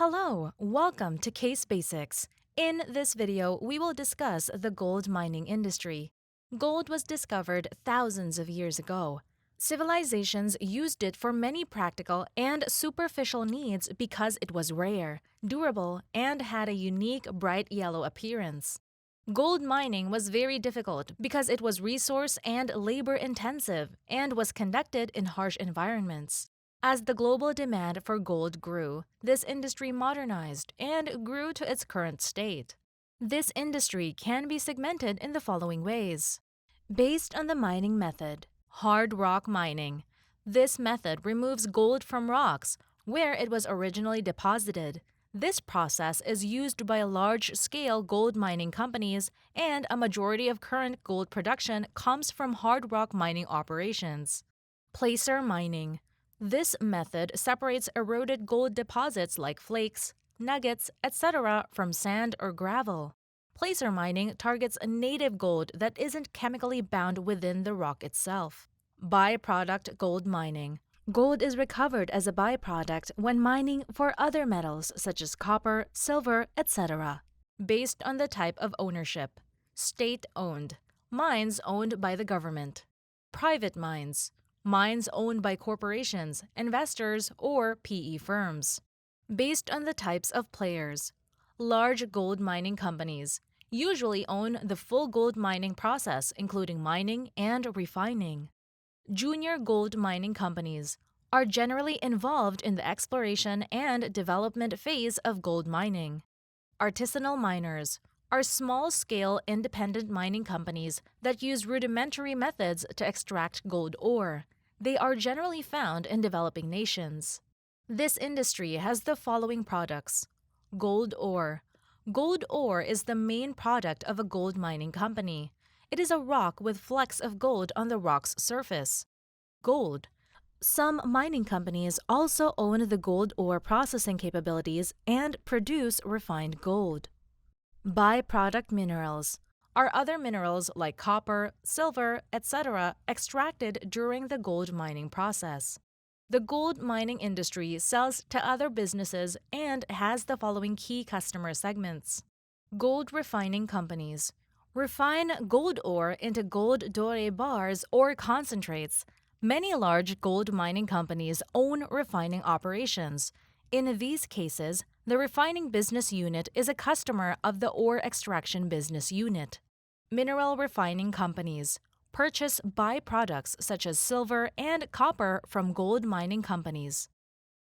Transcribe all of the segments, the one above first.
Hello, welcome to Case Basics. In this video, we will discuss the gold mining industry. Gold was discovered thousands of years ago. Civilizations used it for many practical and superficial needs because it was rare, durable, and had a unique bright yellow appearance. Gold mining was very difficult because it was resource and labor intensive and was conducted in harsh environments. As the global demand for gold grew, this industry modernized and grew to its current state. This industry can be segmented in the following ways. Based on the mining method, hard rock mining. This method removes gold from rocks where it was originally deposited. This process is used by large-scale gold mining companies, and a majority of current gold production comes from hard rock mining operations. Placer mining. This method separates eroded gold deposits like flakes, nuggets, etc. from sand or gravel. Placer mining targets native gold that isn't chemically bound within the rock itself. Byproduct gold mining. Gold is recovered as a byproduct when mining for other metals such as copper, silver, etc. Based on the type of ownership. State-owned. Mines owned by the government. Private mines. Mines owned by corporations, investors, or PE firms. Based on the types of players. Large gold mining companies usually own the full gold mining process, including mining and refining. Junior gold mining companies are generally involved in the exploration and development phase of gold mining. Artisanal miners are small-scale independent mining companies that use rudimentary methods to extract gold ore. They are generally found in developing nations. This industry has the following products. Gold ore. Gold ore is the main product of a gold mining company. It is a rock with flecks of gold on the rock's surface. Gold. Some mining companies also own the gold ore processing capabilities and produce refined gold. Byproduct minerals are other minerals like copper, silver, etc. extracted during the gold mining process. The gold mining industry sells to other businesses and has the following key customer segments. Gold refining companies refine gold ore into gold doré bars or concentrates. Many large gold mining companies own refining operations. In these cases, the refining business unit is a customer of the ore extraction business unit. Mineral refining companies purchase byproducts such as silver and copper from gold mining companies.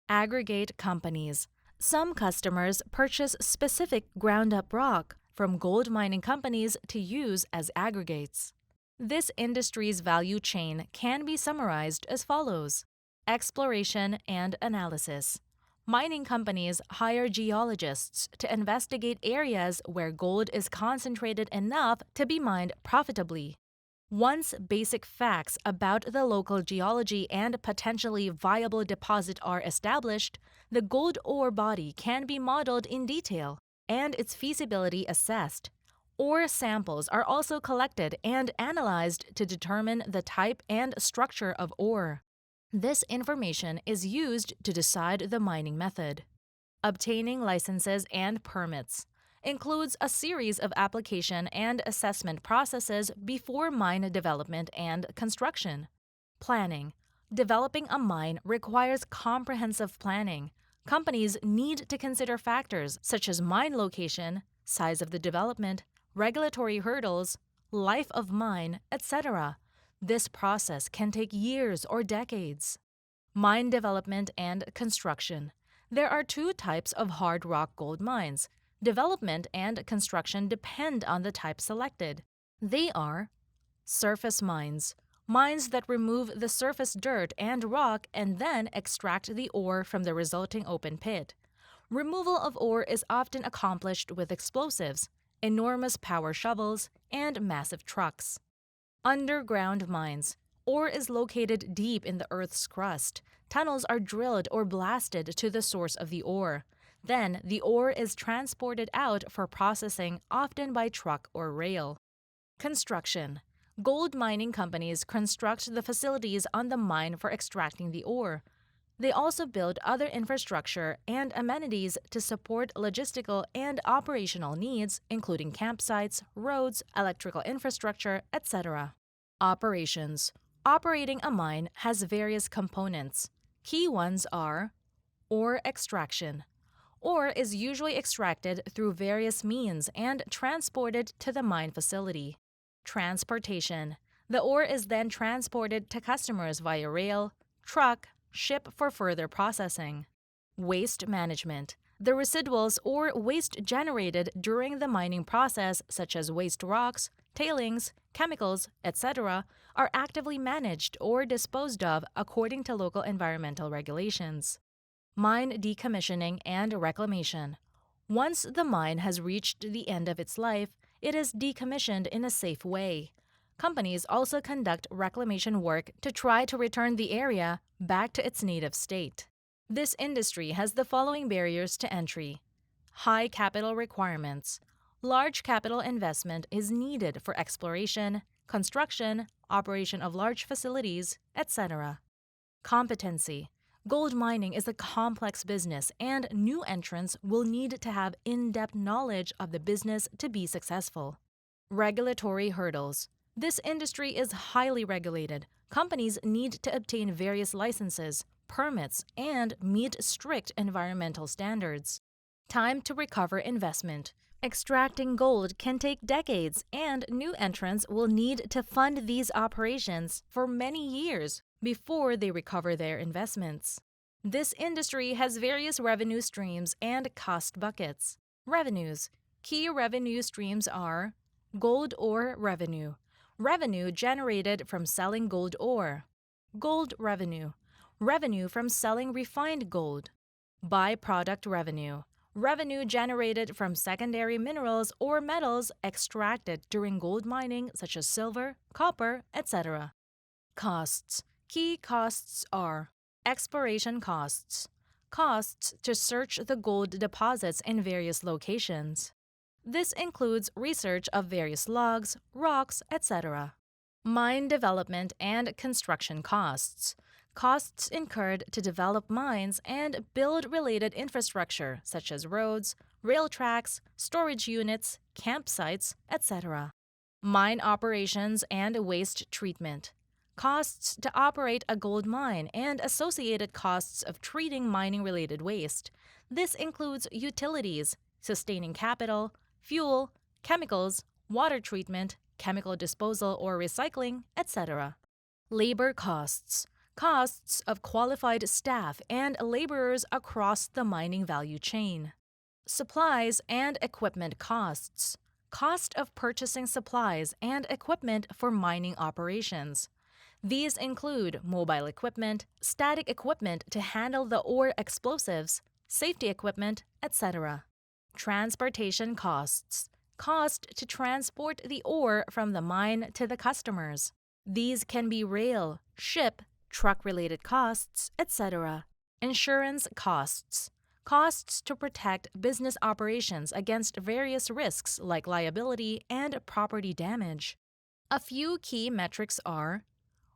Aggregate companies. Some customers purchase specific ground-up rock from gold mining companies to use as aggregates. This industry's value chain can be summarized as follows. Exploration and analysis. Mining companies hire geologists to investigate areas where gold is concentrated enough to be mined profitably. Once basic facts about the local geology and potentially viable deposit are established, the gold ore body can be modeled in detail and its feasibility assessed. Ore samples are also collected and analyzed to determine the type and structure of ore. This information is used to decide the mining method. Obtaining licenses and permits includes a series of application and assessment processes before mine development and construction. Planning. Developing a mine requires comprehensive planning. Companies need to consider factors such as mine location, size of the development, regulatory hurdles, life of mine, etc. This process can take years or decades. Mine development and construction. There are two types of hard rock gold mines. Development and construction depend on the type selected. They are surface mines, mines that remove the surface dirt and rock and then extract the ore from the resulting open pit. Removal of ore is often accomplished with explosives, enormous power shovels, and massive trucks. Underground mines. Ore is located deep in the Earth's crust. Tunnels are drilled or blasted to the source of the ore. Then, the ore is transported out for processing, often by truck or rail. Construction. Gold mining companies construct the facilities on the mine for extracting the ore. They also build other infrastructure and amenities to support logistical and operational needs, including campsites, roads, electrical infrastructure, etc. Operations. Operating a mine has various components. Key ones are ore extraction. Ore is usually extracted through various means and transported to the mine facility. Transportation. The ore is then transported to customers via rail, truck, ship for further processing. Waste management. The residuals or waste generated during the mining process, such as waste rocks, tailings, chemicals, etc., are actively managed or disposed of according to local environmental regulations. Mine decommissioning and reclamation. Once the mine has reached the end of its life, it is decommissioned in a safe way. Companies also conduct reclamation work to try to return the area back to its native state. This industry has the following barriers to entry. High capital requirements. Large capital investment is needed for exploration, construction, operation of large facilities, etc. Competency. Gold mining is a complex business, and new entrants will need to have in-depth knowledge of the business to be successful. Regulatory hurdles. This industry is highly regulated. Companies need to obtain various licenses, permits, and meet strict environmental standards. Time to recover investment. Extracting gold can take decades, and new entrants will need to fund these operations for many years before they recover their investments. This industry has various revenue streams and cost buckets. Revenues. Key revenue streams are gold ore revenue. Revenue generated from selling gold ore. Gold revenue. Revenue from selling refined gold. Byproduct revenue. Revenue generated from secondary minerals or metals extracted during gold mining, such as silver, copper, etc. Costs. Key costs are exploration costs. Costs to search the gold deposits in various locations. This includes research of various logs, rocks, etc. Mine development and construction costs. Costs incurred to develop mines and build related infrastructure such as roads, rail tracks, storage units, campsites, etc. Mine operations and waste treatment. Costs to operate a gold mine and associated costs of treating mining-related waste. This includes utilities, sustaining capital, fuel, chemicals, water treatment, chemical disposal or recycling, etc. Labor costs. Costs of qualified staff and laborers across the mining value chain. Supplies and equipment costs. Cost of purchasing supplies and equipment for mining operations. These include mobile equipment, static equipment to handle the ore explosives, safety equipment, etc. Transportation costs. Cost to transport the ore from the mine to the customers. These can be rail, ship, truck-related costs, etc. Insurance costs. Costs to protect business operations against various risks like liability and property damage. A few key metrics are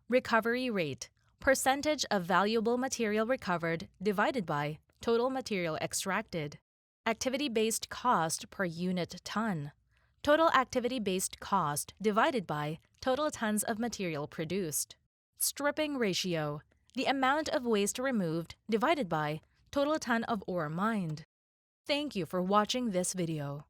recovery rate, percentage of valuable material recovered divided by total material extracted. Activity-based cost per unit ton. Total activity-based cost divided by total tons of material produced. Stripping ratio, the amount of waste removed divided by total ton of ore mined. Thank you for watching this video.